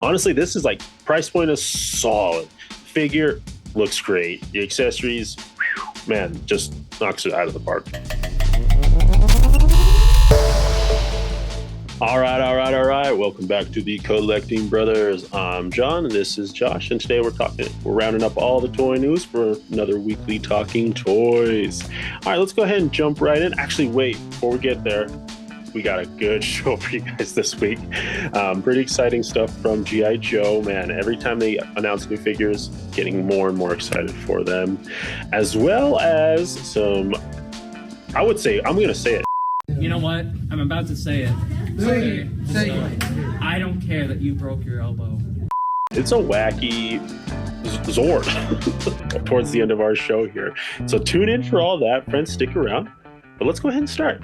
Honestly, this is like price point is solid. Figure looks great. The accessories, man, just knocks it out of the park. All right. Welcome back to the Collecting Brothers. I'm John, and this is Josh, and today we're rounding up all the toy news for another weekly Talking Toys. All right, let's go ahead and jump right in. Actually, wait, before we get there, we got a good show for you guys this week. Pretty exciting stuff from G.I. Joe, man. Every time they announce new figures, getting more and more excited for them, as well as some, I'm going to say it. You know what? I'm about to say it. Okay, so I don't care that you broke your elbow. It's a wacky Zord towards the end of our show here. So tune in for all that. Friends, stick around. But let's go ahead and start.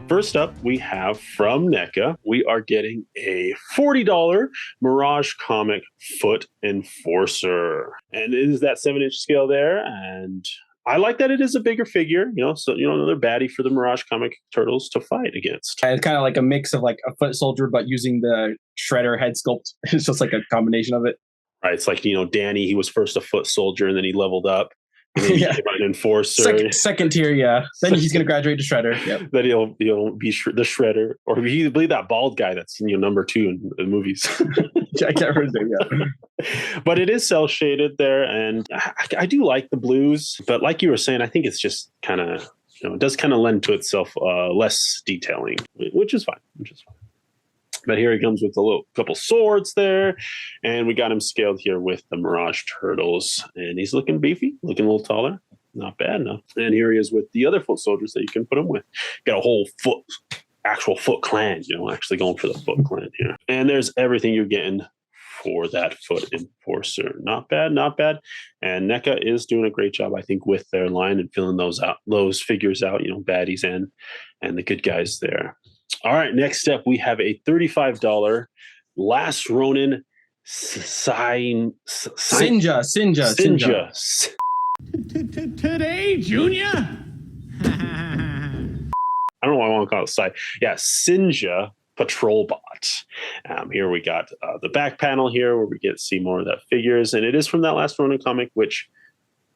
First up, we have from Neca. We are getting a $40 Mirage Comic Foot Enforcer. And it is that 7-inch scale there. And I like that it is a bigger figure, so, another baddie for the Mirage Comic Turtles to fight against. And it's kind of like a mix of like a foot soldier, but using the Shredder head sculpt. It's just like a combination of it. Right. It's like, Danny, he was first a foot soldier and then he leveled up. And then he became an enforcer. Second tier, yeah. Then he's going to graduate to Shredder. Yep. Then he'll be the Shredder. Or he believe that bald guy that's number 2 in the movies. I can't remember his name, yeah. But it is cell shaded there, and I do like the blues. But like you were saying, I think it's just kind of, it does kind of lend to itself less detailing, which is fine. But here he comes with a couple swords there, and we got him scaled here with the Mirage Turtles, and he's looking beefy, looking a little taller. Not bad enough. And here he is with the other foot soldiers that you can put him with. Got a whole actual Foot Clan, actually going for the Foot Clan here. And there's everything you're getting for that Foot Enforcer. Not bad. And NECA is doing a great job, I think, with their line and filling those figures out, baddies and the good guys there. All right, next up, we have a $35 Last Ronin Sinja. Today, Junior? I don't know why I want to call it side. Yeah, Sinja Patrol Bot. Here we got the back panel here where we get to see more of that figures. And it is from that Last Ronin comic, which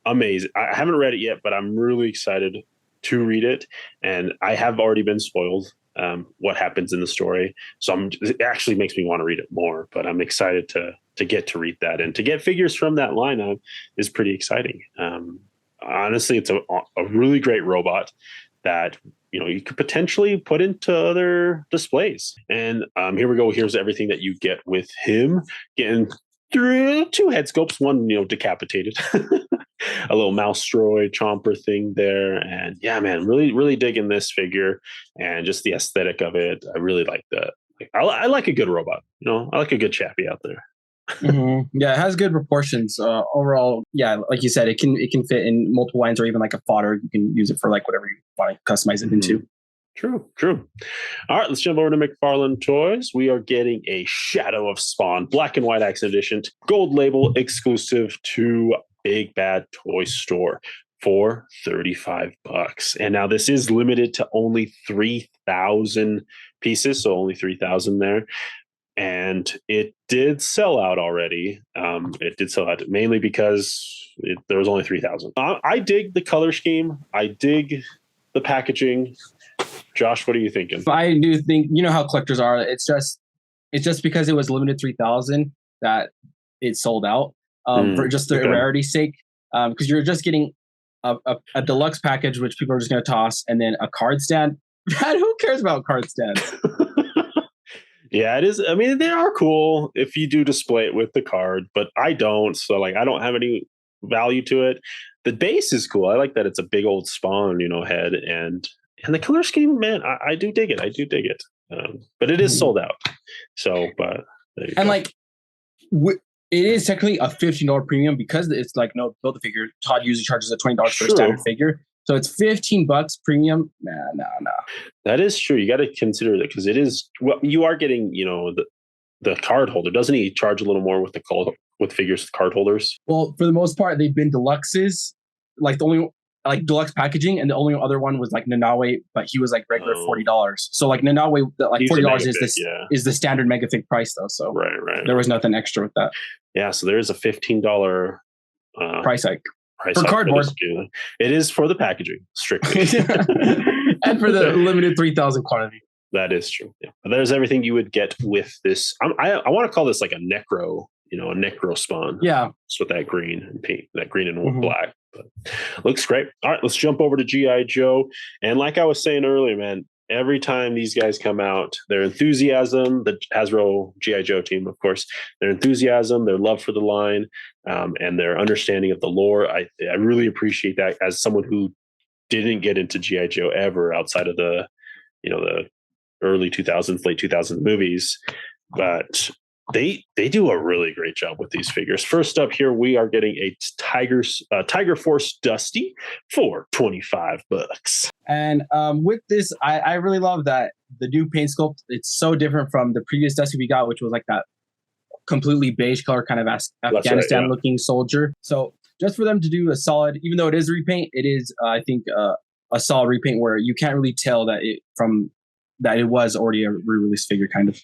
amazing. I haven't read it yet, but I'm really excited to read it. And I have already been spoiled what happens in the story. So it actually makes me want to read it more, but I'm excited to get to read that. And to get figures from that lineup is pretty exciting. Honestly, it's a really great robot that you could potentially put into other displays. And here we go. Here's everything that you get with him. Getting through 2 head sculpts, one decapitated, a little mouse droid chomper thing there. And yeah, man, really, really digging this figure and just the aesthetic of it. I really like that. I like a good robot. I like a good chappy out there. Mm-hmm. Yeah, it has good proportions. Overall, yeah, like you said, it can fit in multiple lines or even like a fodder. You can use it for like whatever you want to customize it into. True. All right, let's jump over to McFarlane Toys. We are getting a Shadow of Spawn Black and White Accent Edition gold label exclusive to Big Bad Toy Store for $35. And now this is limited to only 3,000 pieces, so only 3,000 there. And it did sell out already. It did sell out mainly because there was only 3,000. I dig the color scheme. I dig the packaging. Josh, what are you thinking? I do think, how collectors are. It's just because it was limited 3,000 that it sold out for just the rarity's sake. Because you're just getting a deluxe package, which people are just going to toss, and then a card stand. Who cares about card stands? Yeah, it is. I mean, they are cool if you do display it with the card, but I don't. So I don't have any value to it. The base is cool. I like that it's a big old Spawn, head, and the color scheme, man, I do dig it. But it is sold out. So, but there you go. And it is technically a $15 premium because it's build a figure. Todd usually charges $20 for a standard figure. So it's $15 premium. Nah. That is true. You got to consider that because it is you are getting, the card holder. Doesn't he charge a little more with figures with card holders? Well, for the most part, they've been deluxes. Like the only like deluxe packaging, and the only other one was like Nanawe, but he was like regular $40. So like Nanawe, like $40 is the standard Megafig price though. So there was nothing extra with that. Yeah, so there is a $15 price hike for cardboard. It is for the packaging strictly, and for the limited 3,000 quantity. That is true. Yeah, but there's everything you would get with this. I want to call this like a necro, a necro spawn. Yeah, just with that green and pink, that green and black. But looks great. All right, let's jump over to G.I. Joe. And like I was saying earlier, man, every time these guys come out, their enthusiasm, the Hasbro G.I. Joe team, of course, their enthusiasm, their love for the line, and their understanding of the lore. I really appreciate that as someone who didn't get into G.I. Joe ever outside of the early 2000s, late 2000s movies, but they do a really great job with these figures. First up here, we are getting a Tiger Force Dusty for $25. And with this, I really love that the new paint sculpt. It's so different from the previous Dusty we got, which was like that completely beige color kind of Afghanistan looking soldier. So just for them to do a solid, even though it is a repaint, it is I think a solid repaint where you can't really tell that it was already a re-release figure kind of.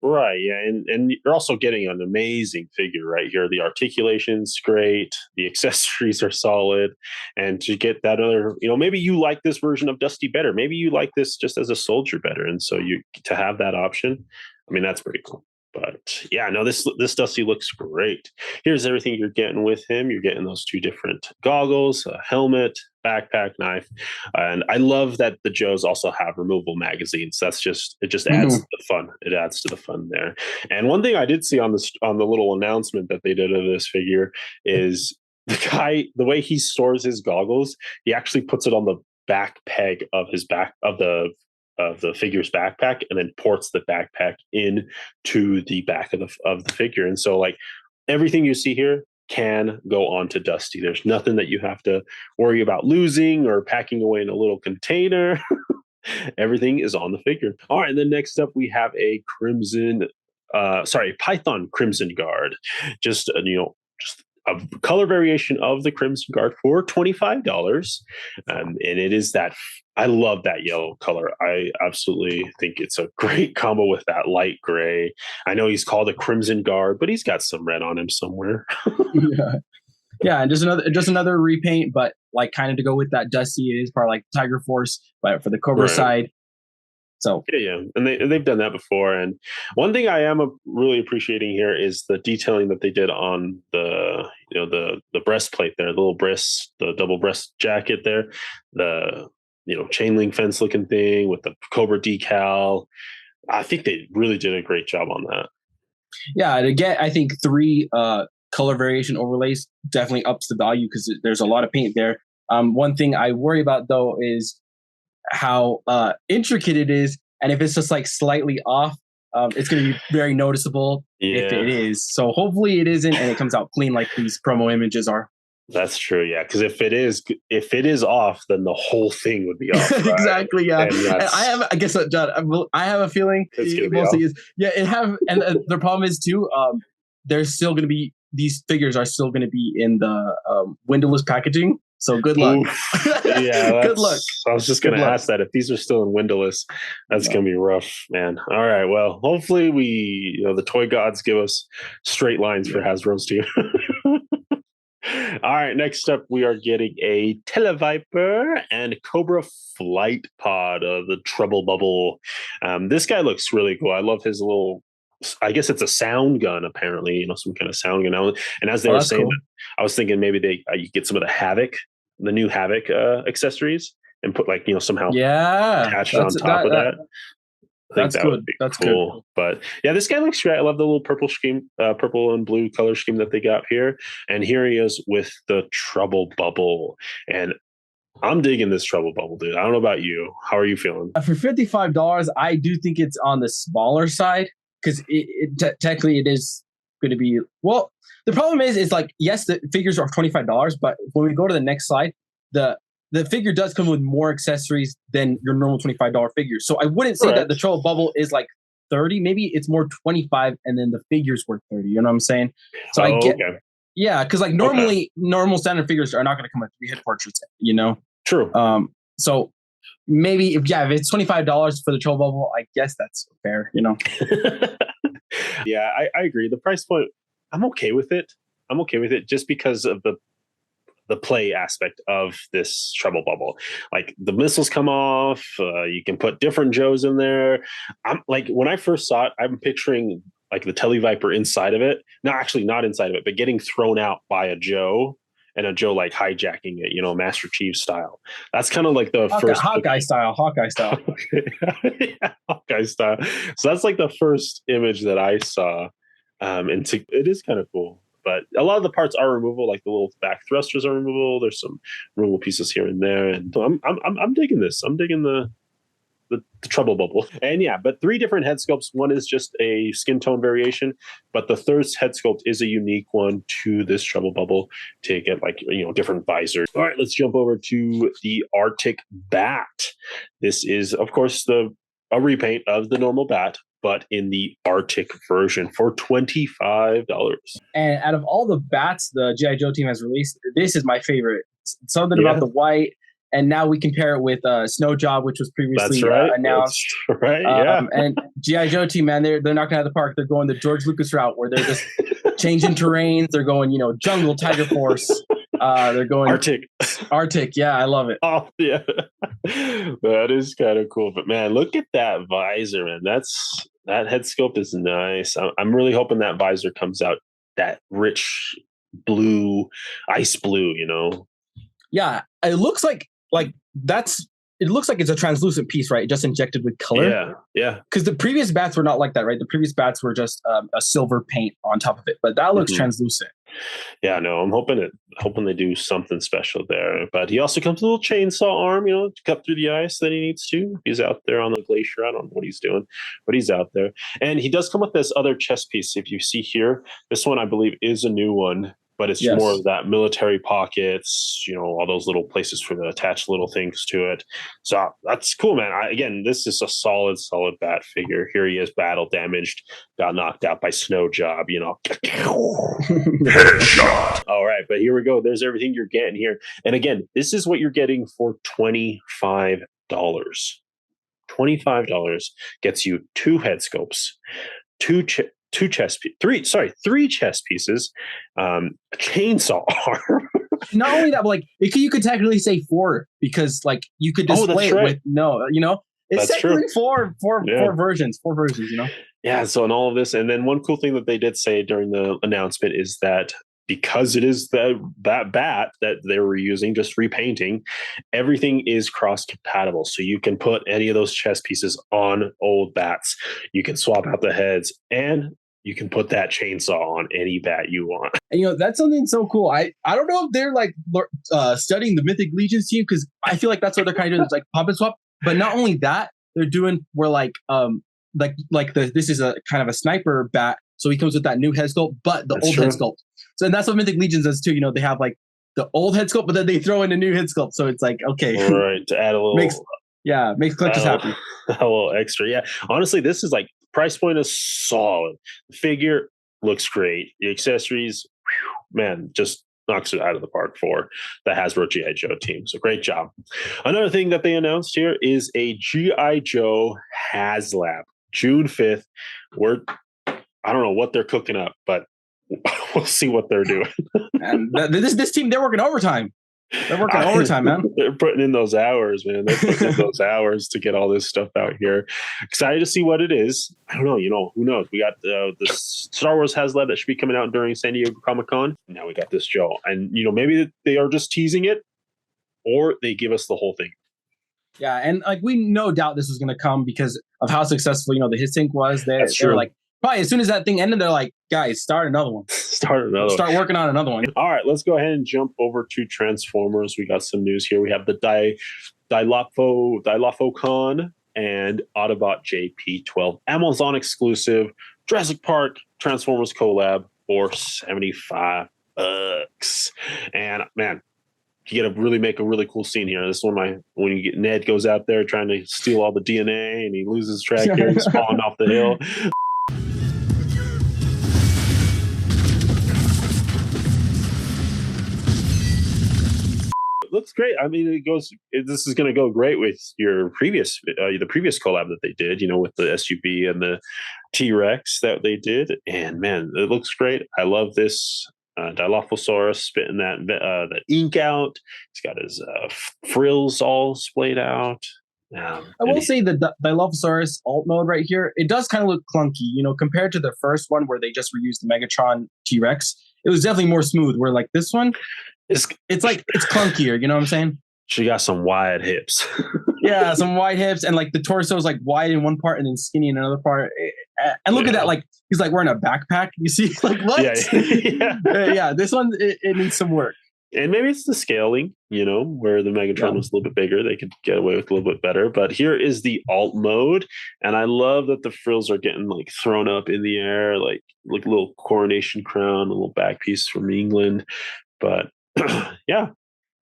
Right, yeah, and you're also getting an amazing figure right here. The articulation's great, the accessories are solid, and to get that other, maybe you like this version of Dusty better. Maybe you like this just as a soldier better, and so to have that option, I mean, that's pretty cool. But yeah, no, this Dusty looks great. Here's everything you're getting with him. You're getting those two different goggles, a helmet, backpack, knife, and I love that the Joes also have removable magazines. It just adds to the fun. It adds to the fun there. And one thing I did see on the little announcement that they did of this figure is the way he stores his goggles. He actually puts it on the back peg of the figure's backpack, and then ports the backpack in to the back of the figure. And so like everything you see here can go on to Dusty. There's nothing that you have to worry about losing or packing away in a little container. Everything is on the figure. All right, and then next up we have a Python Crimson Guard. Just a color variation of the Crimson Guard for $25. And it is that, I love that yellow color. I absolutely think it's a great combo with that light gray. I know he's called a Crimson Guard, but he's got some red on him somewhere. Yeah, and just another repaint, but like kind of to go with that Dusty, it is part like Tiger Force, but for the Cobra side. So yeah, and they've done that before. And one thing I am really appreciating here is the detailing that they did on the breastplate there, the little breast, the double breast jacket there, the chain link fence looking thing with the Cobra decal. I think they really did a great job on that. Yeah, and again, I think 3 color variation overlays definitely ups the value because there's a lot of paint there. One thing I worry about though is how intricate it is, and if it's just like slightly off, it's going to be very noticeable if it is. So hopefully it isn't, and it comes out clean like these promo images are. That's true, yeah. Because if it is off, then the whole thing would be off. Right? Exactly, yeah. And I guess, John, I have a feeling it mostly is. Yeah, and the problem is too. There's still going to be, these figures are still going to be in the windowless packaging. So good luck. Yeah, good luck. I was just going to ask that if these are still in windowless, that's going to be rough, man. All right, well, hopefully the toy gods give us straight lines for Hasbro's team. All right, next up, we are getting a Televiper and Cobra Flight Pod of the Trouble Bubble. This guy looks really cool. I love his little, I guess it's a sound gun, apparently, some kind of sound gun. And as they were saying, cool. I was thinking maybe you get some of the new Havoc accessories and put somehow attach it on top of that. I think that would be cool. Good. But yeah, this guy looks great. I love the little purple and blue color scheme that they got here. And here he is with the Trouble Bubble. And I'm digging this Trouble Bubble, dude. I don't know about you. How are you feeling? For $55, I do think it's on the smaller side because technically it is going to be, well, the problem is like, yes, the figures are $25, but when we go to the next slide, the figure does come with more accessories than your normal $25 figure. So I wouldn't say that the Trouble Bubble is like 30. Maybe it's more 25 and then the figure's worth 30. You know what I'm saying? So I get, yeah, because like normal standard figures are not going to come with 3 head portraits, True. So maybe if it's $25 for the troll bubble, I guess that's fair, you know. Yeah, I agree. The price point, I'm okay with it. Just because of the play aspect of this trouble bubble. Like the missiles come off, you can put different Joes in there. I'm like, when I first saw it, I'm picturing like the Televiper inside of it. No, actually not inside of it, but getting thrown out by a Joe, and a Joe like hijacking it, you know, Master Chief style. That's kind of like the first Hawkeye style. Yeah, Hawkeye style. So that's like the first image that I saw. It is kind of cool. But a lot of the parts are removable, like the little back thrusters are removable. There's some removable pieces here and there, and so I'm digging this. I'm digging the trouble bubble. And yeah, but 3 different head sculpts. One is just a skin tone variation, but the third head sculpt is a unique one to this trouble bubble to get like, you know, different visors. All right, let's jump over to the Artic Bat. This is, of course, a repaint of the normal Bat, but in the Artic version for $25. And out of all the bats the G.I. Joe team has released, this is my favorite. Something about the white, and now we compare it with Snow Job, which was previously announced. That's right, yeah. And G.I. Joe team, man, they're knocking out of the park. They're going the George Lucas route, where they're just changing terrains. They're going, you know, jungle, Tiger Force. They're going Artic. Yeah, I love it. Oh yeah, that is kind of cool. But man, look at that visor, man. That head sculpt is nice. I'm really hoping that visor comes out that rich blue, ice blue. You know. Yeah, it looks like it looks like it's a translucent piece, right? Just injected with color. Yeah. Because the previous bats were not like that, right? The previous bats were just a silver paint on top of it, but that looks translucent. Yeah, no, I'm hoping they do something special there. But he also comes with a little chainsaw arm, you know, to cut through the ice that he needs to. He's out there on the glacier. I don't know what he's doing, but he's out there. And he does come with this other chest piece. If you see here, this one I believe is a new one. But it's more of that military pockets, you know, all those little places for the attached little things to it. So that's cool, man. Again, this is a solid bat figure. Here he is, battle damaged, got knocked out by Snow Job, you know. Headshot. All right, but here we go. There's everything you're getting here. And again, this is what you're getting for $25. $25 gets you 2 head sculpts, 3 chest pieces, a chainsaw arm. Not only that, but like you could technically say 4 because like you could display it with it's technically four versions, you know. Yeah, so in all of this, and then one cool thing that they did say during the announcement is that because it is that bat that they were using, just repainting, everything is cross-compatible. So you can put any of those chest pieces on old bats. You can swap out the heads, and you can put that chainsaw on any bat you want. And, you know, that's something so cool. I don't know if they're like studying the Mythic Legions team, because I feel like that's what they're kind of doing, is like pop and swap. But not only that, they're doing where this is a kind of a sniper bat. So he comes with that new head sculpt, but the old head sculpt. So and that's what Mythic Legions does too. You know, they have like the old head sculpt, but then they throw in a new head sculpt. So it's like, okay. Right, to add a little... makes collectors happy. A little extra. Yeah. Honestly, this is like, price point is solid. The figure looks great. The accessories, man, just knocks it out of the park for the Hasbro G.I. Joe team. So great job. Another thing that they announced here is a G.I. Joe HasLab. June 5th. I don't know what they're cooking up, but we'll see what they're doing. And this team, they're working overtime. They're working overtime, man. They're putting in those hours, man. They're putting in those hours to get all this stuff out here. Excited to see what it is. I don't know. You know, who knows? We got the Star Wars HasLab that should be coming out during San Diego Comic-Con. Now we got this Joe. And, you know, maybe they are just teasing it, or they give us the whole thing. Yeah, and like we no doubt this was going to come because of how successful, you know, the HitSync was. They were like, probably as soon as that thing ended, they're like, guys, start another one. Start working on another one. All right, let's go ahead and jump over to Transformers. We got some news here. We have the Dilophocon and Autobot JP12 Amazon exclusive Jurassic Park Transformers collab for $75. And man, you get to really make a really cool scene here. This is when Ned goes out there trying to steal all the DNA and he loses track here. He's falling off the hill. looks great. I mean, this is going to go great with your the previous collab that they did, with the SUV and the T-Rex that they did. And man, it looks great. I love this Dilophosaurus spitting that ink out. He's got his frills all splayed out. I will say the Dilophosaurus alt mode right here, it does kind of look clunky, compared to the first one where they just reused the Megatron T-Rex. It was definitely more smooth. Where like this one, it's clunkier. You know what I'm saying? She got some wide hips. Yeah, some wide hips, and like the torso is like wide in one part and then skinny in another part. And look at that, like he's like wearing a backpack. You see, like what? Yeah. This one it needs some work. And maybe it's the scaling, where the Megatron was a little bit bigger. They could get away with a little bit better. But here is the alt mode. And I love that the frills are getting like thrown up in the air, like a little coronation crown, a little back piece from England. But yeah.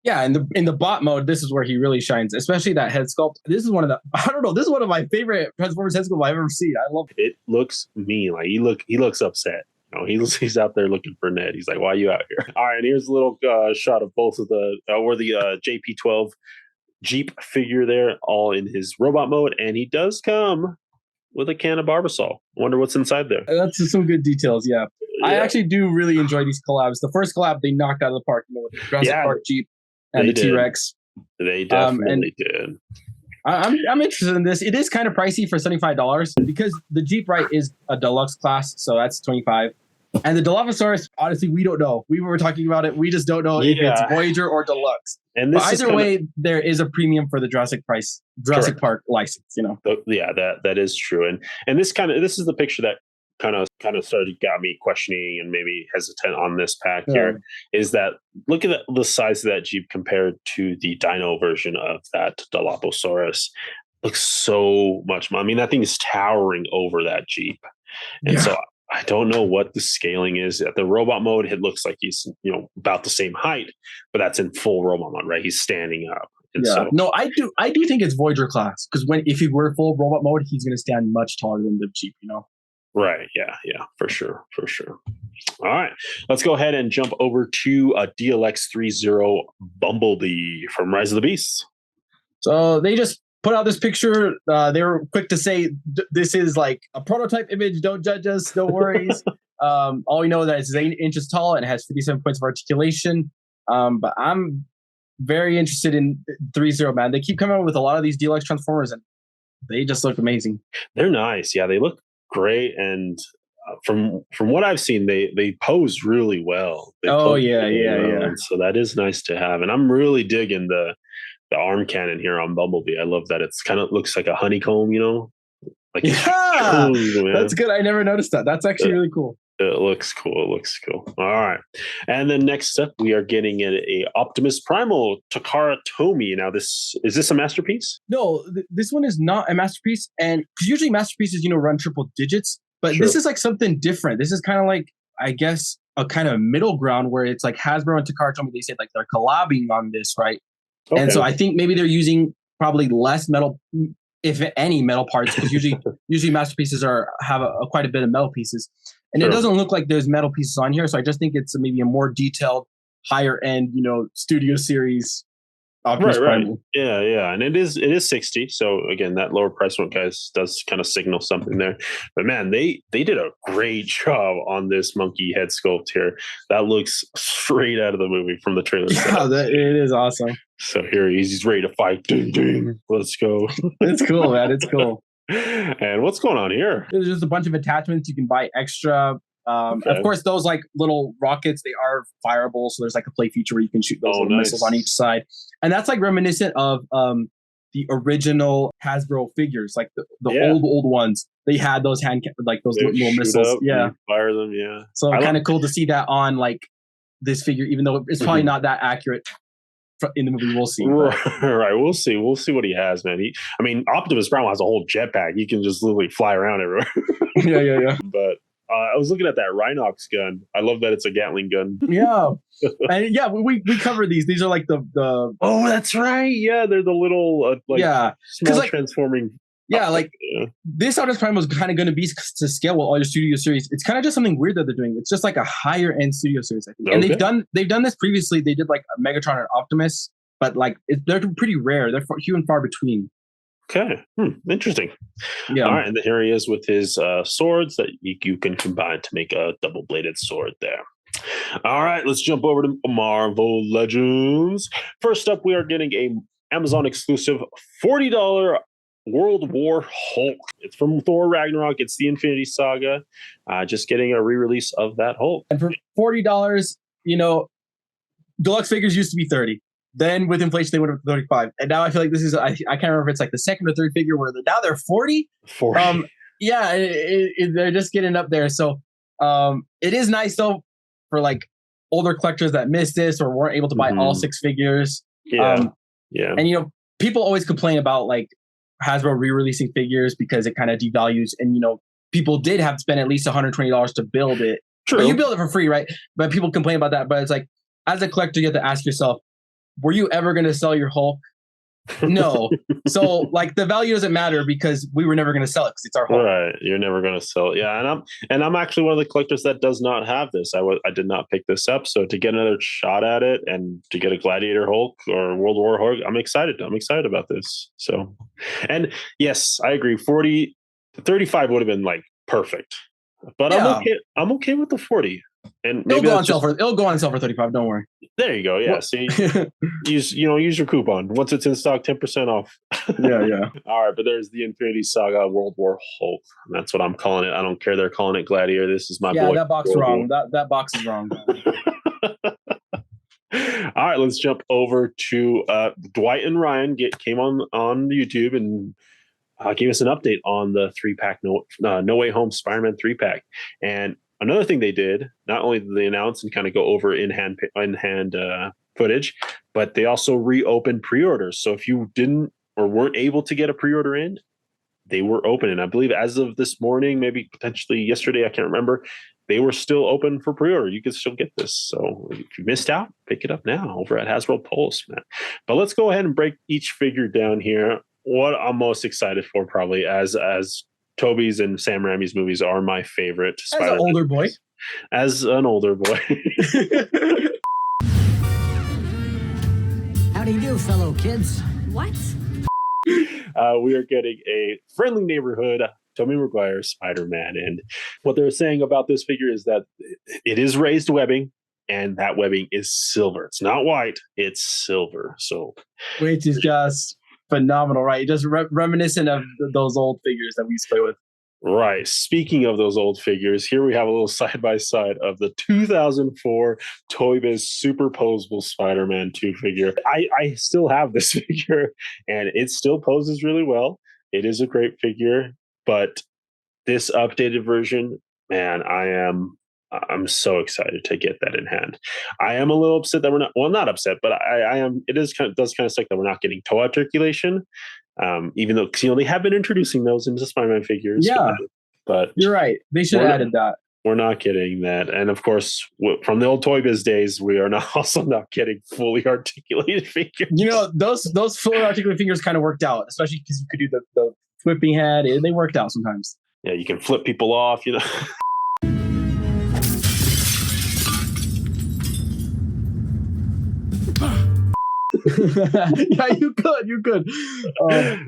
Yeah, in the bot mode, this is where he really shines, especially that head sculpt. This is one of my favorite Transformers head sculpt I've ever seen. I love it. It looks mean. Like he looks upset. He's out there looking for Ned. He's like, why are you out here? All right, and here's a little shot of both of the JP12 Jeep figure there, all in his robot mode. And he does come with a can of Barbasol. Wonder what's inside there. That's some good details, yeah. I actually do really enjoy these collabs. The first collab, they knocked out of the park, with the Jurassic Park Jeep and the T-Rex. They definitely did. I'm interested in this. It is kind of pricey for $75 because the Jeep is a deluxe class, so that's $25. And the Dilophosaurus, honestly, we don't know. We were talking about it. We just don't know if it's Voyager or Deluxe. And this either way, there is a premium for the Jurassic Park license. Yeah, that is true. And this is the picture that kind of got me questioning and maybe hesitant on this pack here. Is that look at the size of that Jeep compared to the Dino version of that Dilophosaurus. Looks so much. I mean, that thing is towering over that Jeep, and so. I don't know what the scaling is. At the robot mode, it looks like he's about the same height, but that's in full robot mode, right? He's standing up. And no, I do think it's Voyager class because if he were full robot mode, he's going to stand much taller than the Jeep, Right. Yeah. For sure. All right. Let's go ahead and jump over to a DLX-30 Bumblebee from Rise of the Beasts. So they just put out this picture. They were quick to say this is like a prototype image. Don't judge us. No worries. All we know is that it's 8 inches tall and it has 57 points of articulation. But I'm very interested in 30, man. They keep coming out with a lot of these DLX Transformers and they just look amazing. They're nice. Yeah, they look great. And from what I've seen, they pose really well. Yeah. And so that is nice to have. And I'm really digging the arm cannon here on Bumblebee. I love that it's kind of looks like a honeycomb, like that's good. I never noticed that. That's actually really cool. It looks cool. All right, and then next up we are getting a Optimus Primal Takara Tomy. Now is this a masterpiece? No, this one is not a masterpiece, and because usually masterpieces run triple digits, but this is like something different. This is kind of like, I guess, a kind of middle ground where it's like Hasbro and Takara Tomy. They said like they're collabing on this, right? Okay. And so I think maybe they're using probably less metal, if any, metal parts, because usually masterpieces have quite a bit of metal pieces, and it doesn't look like there's metal pieces on here. So I just think it's maybe a more detailed, higher end, studio series. Right. Yeah, and it is 60. So again, that lower price point, guys, does kind of signal something there. But man, they did a great job on this monkey head sculpt here. That looks straight out of the movie from the trailer. Yeah, it is awesome. So here he's ready to fight. Ding, ding. Let's go. It's cool, man. It's cool. And what's going on here? There's just a bunch of attachments you can buy extra. Of course, those like little rockets, they are fireable. So there's like a play feature where you can shoot those little missiles on each side. And that's like reminiscent of the original Hasbro figures, like the old ones. They had those those little missiles. Yeah. Fire them. Yeah. So kind of cool to see that on like this figure, even though it's probably not that accurate in the movie. We'll see. Right. We'll see what he has, man. Optimus Prime has a whole jetpack. He can just literally fly around everywhere. Yeah. But I was looking at that Rhinox gun. I love that it's a Gatling gun. Yeah. And we cover these. These are like the Oh, that's right. Yeah, they're the little small transforming. Yeah, this Optimus Prime was kind of going to be to scale with all your studio series. It's kind of just something weird that they're doing. It's just like a higher end studio series, I think. And they've done this previously. They did like a Megatron and Optimus, but like they're pretty rare. They're few and far between. Okay, interesting. Yeah. All right, and here he is with his swords that you can combine to make a double-bladed sword there. All right, let's jump over to Marvel Legends. First up, we are getting a Amazon exclusive $40 World War Hulk. It's from Thor Ragnarok. It's the Infinity Saga. Just getting a re-release of that Hulk. And for $40, deluxe figures used to be $30. Then with inflation, they went up to $35. And now I feel like this is, I can't remember if it's like the second or third figure where now they're $40. 40. Yeah, they're just getting up there. So it is nice though for like older collectors that missed this or weren't able to buy all 6 figures. Yeah. And people always complain about like Hasbro re-releasing figures because it kind of devalues, and people did have to spend at least $120 to build it. True. But you build it for free, right? But people complain about that. But it's like, as a collector, you have to ask yourself, were you ever going to sell your Hulk? No. So like the value doesn't matter because we were never going to sell it because it's our Hulk. Right. You're never going to sell it. Yeah. And I'm actually one of the collectors that does not have this. I did not pick this up. So to get another shot at it and to get a Gladiator Hulk or World War Hulk, I'm excited. I'm excited about this. So, and yes, I agree. 35 would have been like perfect, but yeah. I'm okay with the 40. And maybe it'll go on sale for $35. Don't worry. There you go. Yeah. See, use your coupon once it's in stock, 10% off. Yeah. All right, but there's the Infinity Saga World War Hulk. That's what I'm calling it. I don't care. They're calling it Gladiator. This is my boy. Yeah, that box is wrong. That box is wrong. All right, let's jump over to Dwight and Ryan. Came on YouTube and gave us an update on the 3-pack No Way Home Spider-Man 3-pack. And another thing they did, not only did they announce and kind of go over in-hand footage, but they also reopened pre-orders. So if you didn't or weren't able to get a pre-order in, they were open. And I believe as of this morning, maybe potentially yesterday, I can't remember, they were still open for pre-order. You could still get this. So if you missed out, pick it up now over at Hasbro Pulse, man. But let's go ahead and break each figure down here. What I'm most excited for, probably as Tobey's and Sam Raimi's movies are my favorite. As an older boy. As an older boy. Howdy do, fellow kids. What? We are getting a friendly neighborhood Tobey Maguire Spider-Man. And what they're saying about this figure is that it is raised webbing, and that webbing is silver. It's not white, it's silver. So, which is just phenomenal, right? Just reminiscent of those old figures that we used to play with. Right. Speaking of those old figures, here we have a little side-by-side of the 2004 Toy Biz Superposable Spider-Man 2 figure. I still have this figure, and it still poses really well. It is a great figure, but this updated version, man, I'm so excited to get that in hand. I am a little upset that we're not upset, but I am. It does kind of suck that we're not getting toe articulation. Even though they have been introducing those into Spider-Man figures. Yeah, but you're right. They should have added that. We're not getting that, and of course, from the old Toy Biz days, we are also not getting fully articulated figures. Those fully articulated figures kind of worked out, especially because you could do the flipping head. They worked out sometimes. Yeah, you can flip people off. Yeah, you could.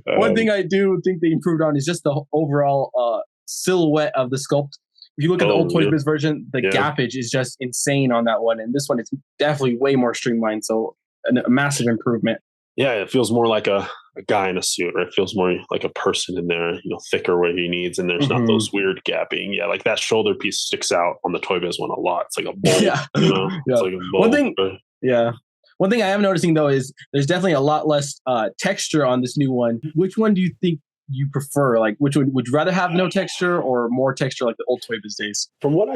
One thing I do think they improved on is just the overall silhouette of the sculpt. If you look at the old Toy Biz version, the gappage is just insane on that one, and this one is definitely way more streamlined. So a massive improvement. Yeah, it feels more like a guy in a suit, or it feels more like a person in there, thicker where he needs, and there's not those weird gapping. Yeah, like that shoulder piece sticks out on the Toy Biz one a lot. It's like a bowl. Yeah. It's like a bowl. One thing I am noticing though is there's definitely a lot less texture on this new one. Which one do you think you prefer? Like, which one would you rather have no texture or more texture like the old Toy Biz days? From what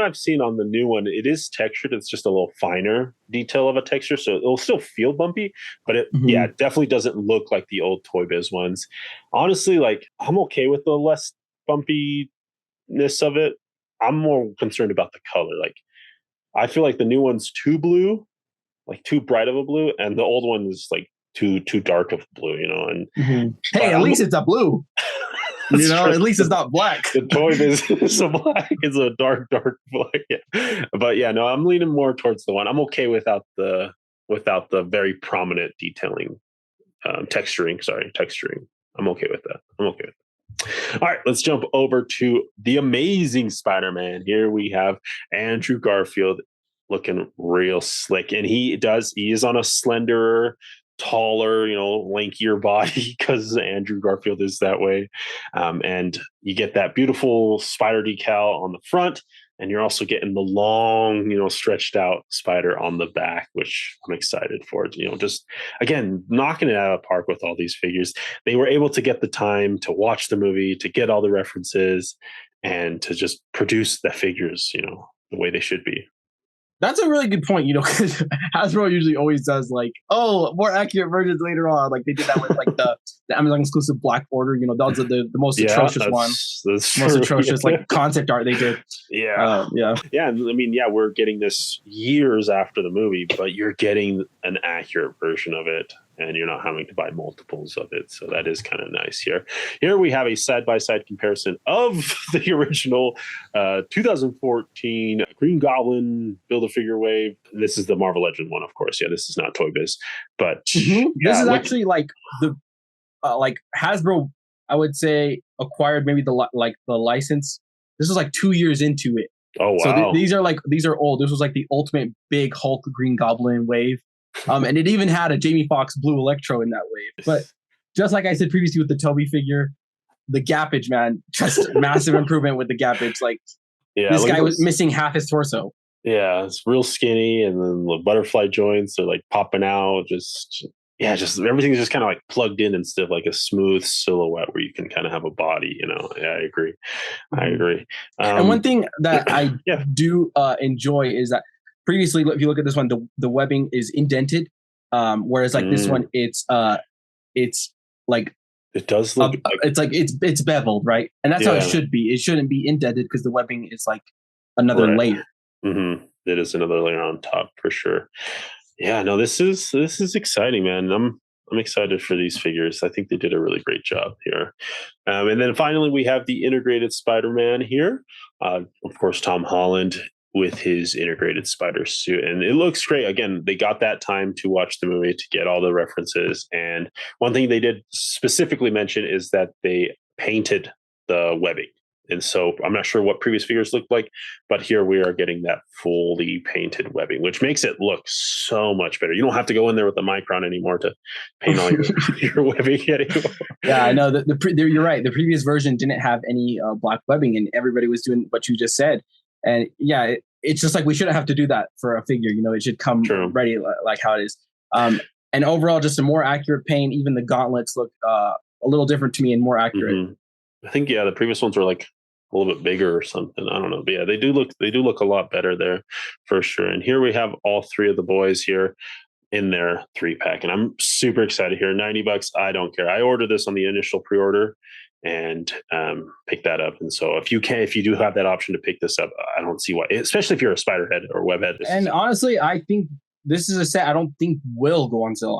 I've seen on the new one, it is textured. It's just a little finer detail of a texture, so it'll still feel bumpy, but it definitely doesn't look like the old Toy Biz ones. Honestly, like I'm okay with the less bumpiness of it. I'm more concerned about the color. Like I feel like the new one's too blue, like too bright of a blue, and the old one is like too dark of blue, And hey, at least it's a blue. At least it's not black. The Toy Biz is a black. It's a dark black. Yeah. But yeah, no, I'm leaning more towards the one. I'm okay without the without the very prominent detailing, texturing. I'm okay with that. All right, let's jump over to the Amazing Spider-Man. Here we have Andrew Garfield looking real slick, and he is on a slenderer, taller, lankier body because Andrew Garfield is that way. And you get that beautiful spider decal on the front, and you're also getting the long, stretched out spider on the back, which I'm excited for. Just again, knocking it out of the park with all these figures. They were able to get the time to watch the movie, to get all the references, and to just produce the figures, the way they should be. That's a really good point, because Hasbro usually always does more accurate versions later on. Like they did that with the Amazon exclusive Black Order. That was the most atrocious one. That's most true. atrocious concept art they did. Yeah. I mean, we're getting this years after the movie, but you're getting an accurate version of it, and you're not having to buy multiples of it. So that is kind of nice here. Here we have a side-by-side comparison of the original 2014 Green Goblin Build-A-Figure Wave. This is the Marvel Legend one, of course. Yeah, this is not Toy Biz. But this is actually the Hasbro, I would say, acquired maybe the license. This was 2 years into it. Oh, wow. So these are old. This was the ultimate big Hulk Green Goblin wave. And it even had a Jamie Foxx Blue Electro in that wave. But just like I said previously with the Toby figure, the gappage, man, just massive improvement with the gappage. This guy was missing half his torso. Yeah, it's real skinny, and then the butterfly joints are popping out. Just everything's just kind of plugged in instead of a smooth silhouette where you can kind of have a body. Yeah, I agree. And one thing that I do enjoy is that previously, if you look at this one, the webbing is indented, whereas this one, it's it does look it's beveled, right? And that's how it should be. It shouldn't be indented because the webbing is another layer. Mm-hmm. It is another layer on top for sure. Yeah, no, this is exciting, man. I'm excited for these figures. I think they did a really great job here. And then finally, we have the integrated Spider-Man here. Of course, Tom Holland with his integrated spider suit, and it looks great. Again, they got that time to watch the movie to get all the references. And one thing they did specifically mention is that they painted the webbing. And so I'm not sure what previous figures looked like, but here we are getting that fully painted webbing, which makes it look so much better. You don't have to go in there with a micron anymore to paint all your webbing anymore. Yeah, I know. You're right. The previous version didn't have any black webbing, and everybody was doing what you just said. And yeah, it's just we shouldn't have to do that for a figure. It should come ready like how it is. And overall, just a more accurate paint. Even the gauntlets look a little different to me and more accurate. Mm-hmm. I think the previous ones were a little bit bigger or something. I don't know. But yeah, they do look a lot better there for sure. And here we have all three of the boys here in their 3-pack. And I'm super excited here. $90. I don't care. I ordered this on the initial pre-order and pick that up. And so if you do have that option to pick this up, I don't see why, especially if you're a Spiderhead or Webhead. And honestly, I think this is a set I don't think will go on sale.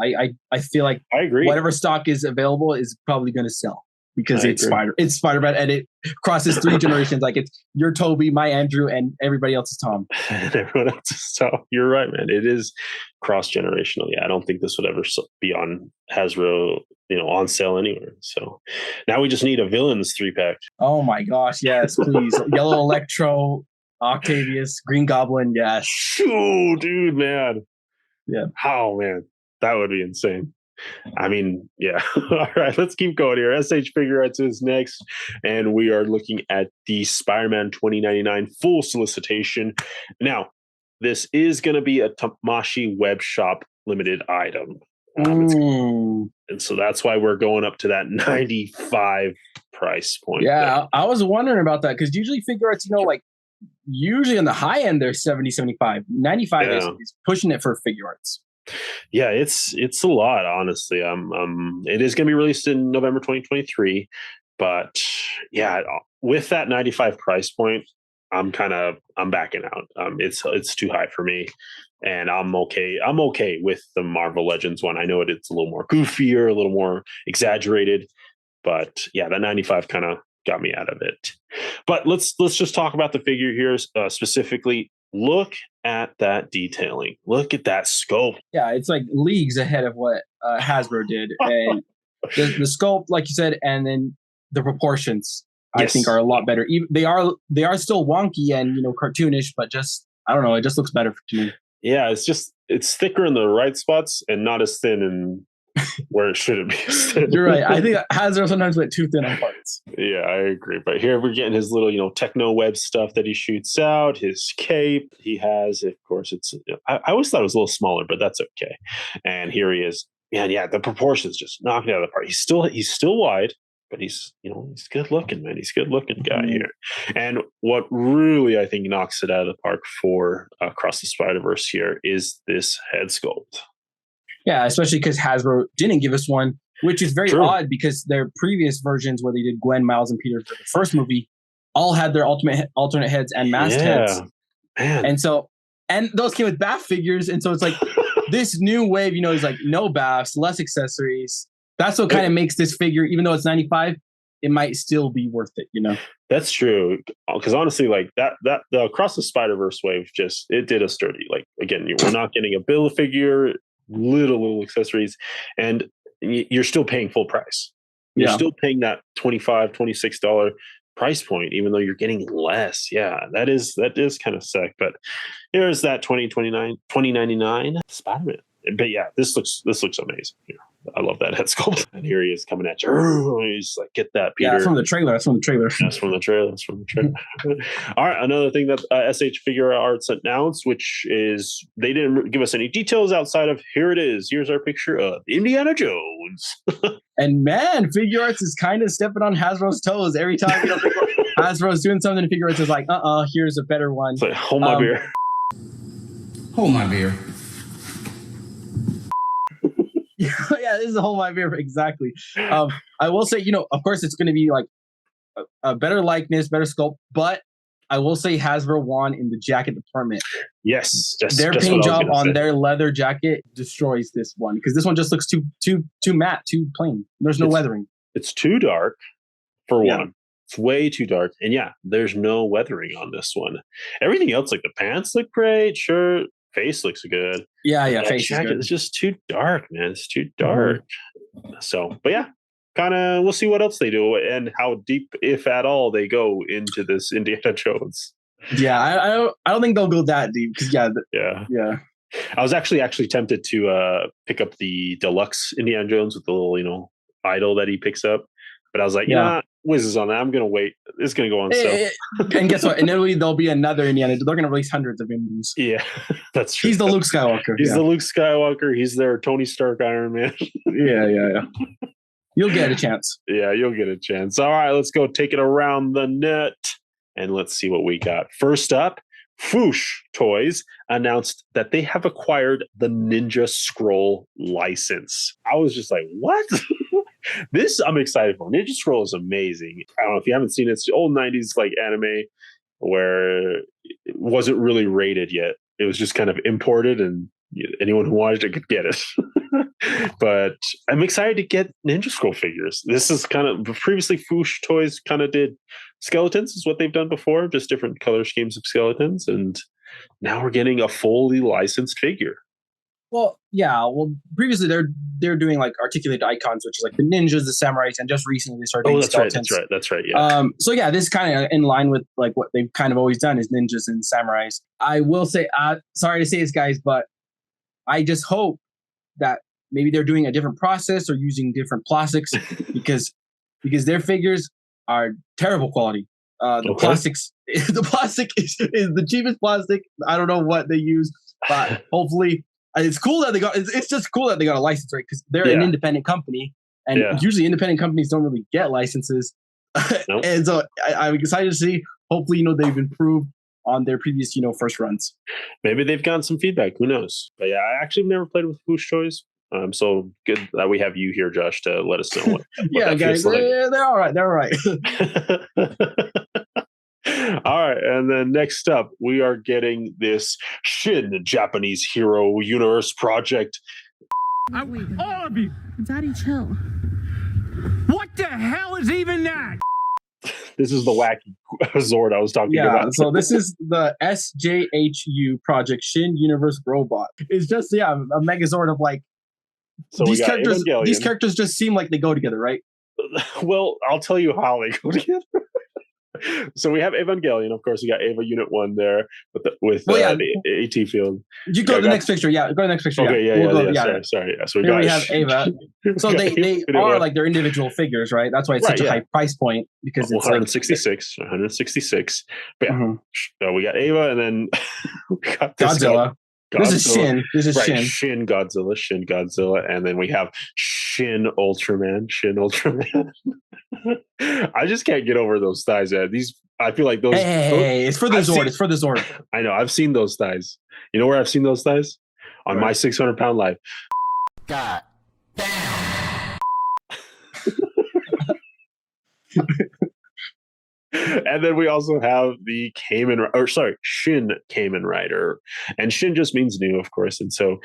I feel like I agree. Whatever stock is available is probably going to sell. Because it's Spider-Man, and it crosses 3 generations. It's your Toby, my Andrew, and everybody else is Tom. And everyone else is Tom. You're right, man. It is cross-generational. Yeah, I don't think this would ever be on Hasbro, on sale anywhere. So now we just need a Villains 3-pack. Oh my gosh, yes, please. Yellow Electro, Octavius, Green Goblin, yes. Oh, dude, man. Yeah. Oh, man. That would be insane. I mean, yeah. All right, let's keep going here. S.H.Figuarts is next, and we are looking at the Spider-Man 2099 full solicitation. Now, this is going to be a Tamashii web shop limited item. And so that's why we're going up to that 95 price point. Yeah, I was wondering about that because usually Figuarts, usually on the high end, they're 70, 75. 95 is pushing it for Figuarts. Yeah, it's a lot, honestly. It is going to be released in November 2023, but yeah, with that 95 price point, I'm backing out. It's too high for me, and I'm okay. I'm okay with the Marvel Legends one. I know it's a little more goofier, a little more exaggerated, but yeah, that 95 kind of got me out of it. But let's just talk about the figure here specifically. look at that detailing. Look at that scope. Yeah, it's like leagues ahead of what Hasbro did. And the sculpt, like you said, and then the proportions, I think, are a lot better. Even, they are still wonky and cartoonish, but just I don't know, it just looks better to me. Yeah, it's thicker in the right spots and not as thin in where it shouldn't be. You're right. I think Hasbro sometimes went too thin on parts. Yeah, I agree. But here we're getting his little, techno web stuff that he shoots out, his cape he has. Of course, I always thought it was a little smaller, but that's okay. And here he is. Man, yeah, the proportions just knocked it out of the park. He's still wide, but he's good looking, man. He's a good looking guy here. And what really I think knocks it out of the park for Across the Spider-Verse here is this head sculpt. Yeah, especially because Hasbro didn't give us one, which is very odd because their previous versions where they did Gwen, Miles, and Peter for the first movie all had their alternate heads and masked heads. Man. And those came with BAF figures. And so it's like this new wave, is like no BAFs, less accessories. That's what kind of makes this figure, even though it's $95, it might still be worth it, That's true. Because honestly, like the Across the Spider-Verse wave it did us dirty. Like, again, we're not getting a Build-A-Figure, little accessories, and you're still paying full price. You're still paying that $25, $26 price point, even though you're getting less. Yeah, that is kind of sick. But here's that $20.99 Spider-Man. But yeah, this looks amazing. I love that head sculpt. And here he is coming at you. He's like, get that, Peter. Yeah, that's from the trailer. That's from the trailer. All right, another thing that S.H.Figuarts announced, which is they didn't give us any details outside of here it is. Here's our picture of Indiana Jones. And man, Figuarts is kind of stepping on Hasbro's toes every time. Hasbro's doing something, and Figuarts is like, here's a better one. It's like, hold my beer. Hold my beer. Yeah, this is a whole my beer. Exactly. I will say, of course, it's going to be like a better likeness, better sculpt, but I will say Hasbro won in the jacket department. Yes, their paint job on their leather jacket destroys this one because this one just looks too matte, too plain. There's no weathering. It's too dark for one. It's way too dark, and there's no weathering on this one. Everything else, like the pants, look great. Shirt. Face looks good. Yeah, face jacket is good. It's just too dark, man. It's too dark. So, but kind of we'll see what else they do and how deep, if at all, they go into this Indiana Jones. Yeah, I don't think they'll go that deep because I was actually tempted to pick up the deluxe Indiana Jones with the little idol that he picks up, but I was like, whizzes on that. I'm gonna wait. It's gonna go on sale. And guess what? In Italy, there'll be another Indiana. They're gonna release hundreds of Indians. Yeah, that's true. He's the Luke Skywalker. He's the Luke Skywalker. He's their Tony Stark Iron Man. Yeah. You'll get a chance. Yeah, you'll get a chance. All right, let's go take it around the net and let's see what we got. First up, Foosh Toys announced that they have acquired the Ninja Scroll license. I was just like, what? This I'm excited for. Ninja Scroll is amazing. I don't know if you haven't seen it. It's the old 90s like anime where it wasn't really rated yet. It was just kind of imported and anyone who wanted it could get it. But I'm excited to get Ninja Scroll figures. This is kind of previously Foosh Toys kind of did skeletons is what they've done before, just different color schemes of skeletons. And now we're getting a fully licensed figure. Well, previously they're doing like articulated icons, which is like the ninjas, the samurais, and just recently they started doing skeletons. That's right. Yeah. So this is kind of in line with like what they've kind of always done is ninjas and samurais. I will say, sorry to say this, guys, but I just hope that maybe they're doing a different process or using different plastics because their figures are terrible quality. The plastic is the cheapest plastic. I don't know what they use, but hopefully. It's cool that they got. It's just cool that they got a license, right? Because they're an independent company, and usually independent companies don't really get licenses. Nope. And so I'm excited to see. Hopefully, they've improved on their previous, first runs. Maybe they've gotten some feedback. Who knows? But I actually never played with Foosh Toys. So good that we have you here, Josh, to let us know what that guys, like. They're all right. They're all right. All right, and then next up, we are getting this Shin Japanese Hero Universe project. All of you! Daddy, chill. What the hell is even that? This is the wacky Zord I was talking about. So this is the SJHU Project Shin Universe Robot. It's just a Megazord of like So these we got characters. Evangelion. These characters just seem like they go together, right? Well, I'll tell you how they go together. So we have Evangelion, of course. We got Eva Unit 1 there with the AT field. You go to the next picture. Yeah, go to the next picture. Okay, Sorry. Yeah, so we have Eva. So they are like their individual figures, right? That's why it's such a high price point because it's 166. But we got Eva, and then we got Godzilla. This is Shin. Shin Godzilla, and then we have Shin Ultraman. I just can't get over those thighs. I feel like those. Hey, it's for the Zord. It's for the Zord. I know. I've seen those thighs. You know where I've seen those thighs? On my 600-pound life. God damn. And then we also have the Shin Kamen Rider. And Shin just means new, of course. And so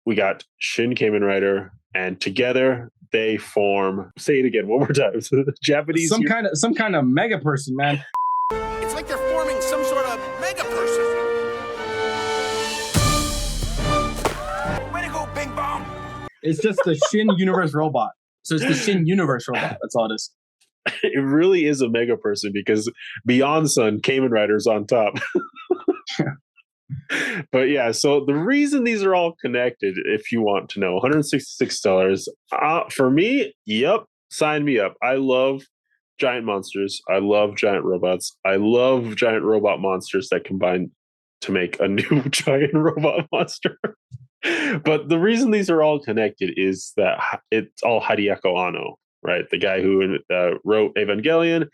we got Shin Kamen Rider, and together they form, say it again one more time. Japanese. Some kind of mega person, man. It's like they're forming some sort of mega person. Way to go, Bing Bong. It's just the Shin Universe Robot. So it's the Shin Universe Robot. That's all it is. It really is a mega person because Beyond Sun, Kamen Rider's on top. But yeah, so the reason these are all connected, if you want to know, $166. For me, yep, sign me up. I love giant monsters. I love giant robots. I love giant robot monsters that combine to make a new giant robot monster. But the reason these are all connected is that it's all Hideaki Anno, right? The guy who wrote Evangelion,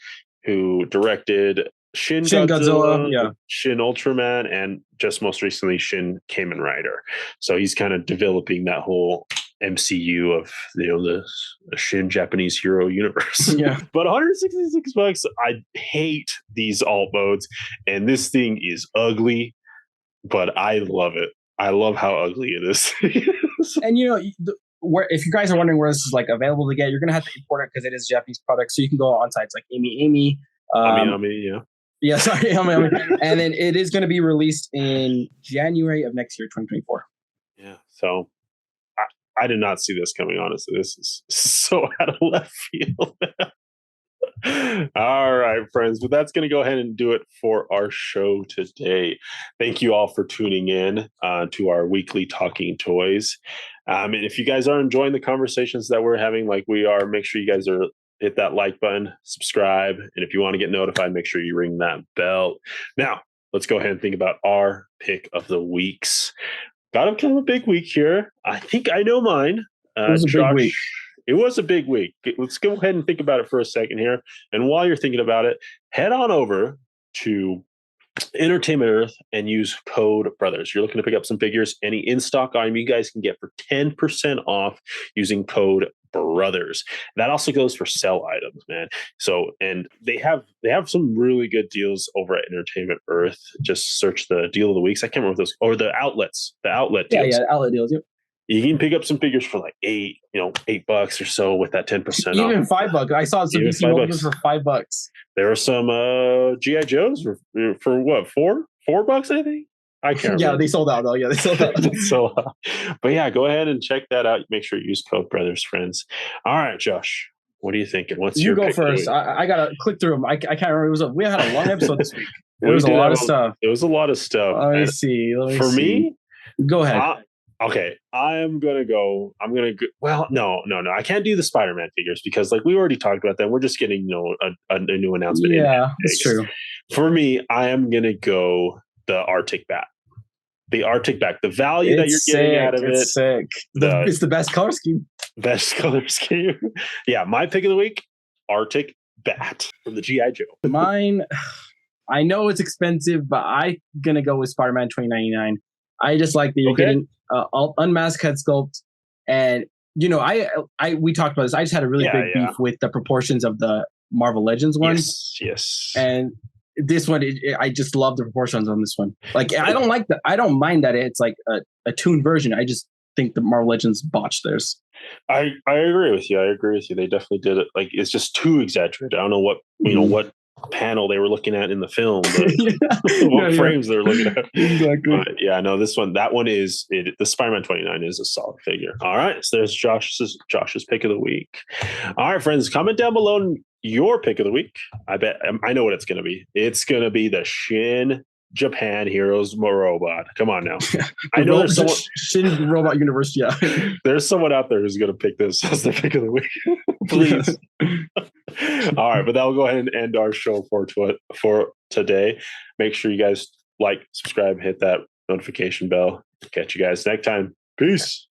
who directed Shin Godzilla, Shin Ultraman, and just most recently Shin Kamen Rider. So he's kind of developing that whole MCU of the Shin Japanese hero universe. Yeah. But $166, I hate these alt modes, and this thing is ugly, but I love it. I love how ugly it is. And if you guys are wondering where this is like available to get, you're gonna have to import it because it is a Japanese product. So you can go on sites like Amy. Yeah, sorry. And then it is going to be released in January of next year, 2024. Yeah. So I did not see this coming, honestly. This is so out of left field. All right, friends. But that's going to go ahead and do it for our show today. Thank you all for tuning in to our weekly Talking Toys. And if you guys are enjoying the conversations that we're having like we are, make sure you guys hit that like button, subscribe, and if you want to get notified, make sure you ring that bell. Now, let's go ahead and think about our pick of the weeks. Got kind of a big week here. I think I know mine. It was a big week. It was a big week. Let's go ahead and think about it for a second here. And while you're thinking about it, head on over to Entertainment Earth and use code BROTHERS. You're looking to pick up some figures, any in-stock item you guys can get for 10% off using code BROTHERS. That also goes for sell items, man. So, and they have some really good deals over at Entertainment Earth. Just search the deal of the weeks. I can't remember those, or the outlets, the outlet deals. Yeah, outlet deals. Yep. You can pick up some figures for like $8 or so with that 10% off. Even $5. I saw some DC Multiverse for $5. There are some GI Joes for what, $4, I think. I can't remember. Yeah, they sold out though. Yeah, they sold out. But yeah, go ahead and check that out. Make sure you use code BROTHERS, friends. All right, Josh, what are you thinking? You go first. I gotta click through them. I can't remember. We had a long episode this week. There was a lot of stuff. It was a lot of stuff. Let me see. For me, go ahead. Okay, I'm gonna go. Well, no. I can't do the Spider-Man figures because, like, we already talked about that. We're just getting, a new announcement. Yeah, that's true. For me, I am gonna go the Artic Bat. The Artic Bat. The value that you're getting out of it's sick. It's the best color scheme. Best color scheme. Yeah, my pick of the week: Artic Bat from the GI Joe. Mine. I know it's expensive, but I'm gonna go with Spider-Man 2099. I just like that you're getting unmasked head sculpt, and we talked about this. I just had a really big beef with the proportions of the Marvel Legends one. Yes. And this one, I just love the proportions on this one. Like, I don't mind that it's like a tuned version. think the Marvel Legends botched theirs. I agree with you. They definitely did it. Like, it's just too exaggerated. I don't know what what panel they were looking at in the film, what frames they're looking at. Exactly. That one is it. The Spider-Man 29 is a solid figure. All right, so there's Josh's pick of the week. All right, friends, comment down below your pick of the week. I know what it's going to be. It's going to be the Shin Japan Heroes robot. Come on now. I know there's someone Shin Robot Universe. Yeah, there's someone out there who's going to pick this as the pick of the week. Please. All right, but that'll go ahead and end our show for today. Make sure you guys like, subscribe, hit that notification bell. Catch you guys next time. Peace.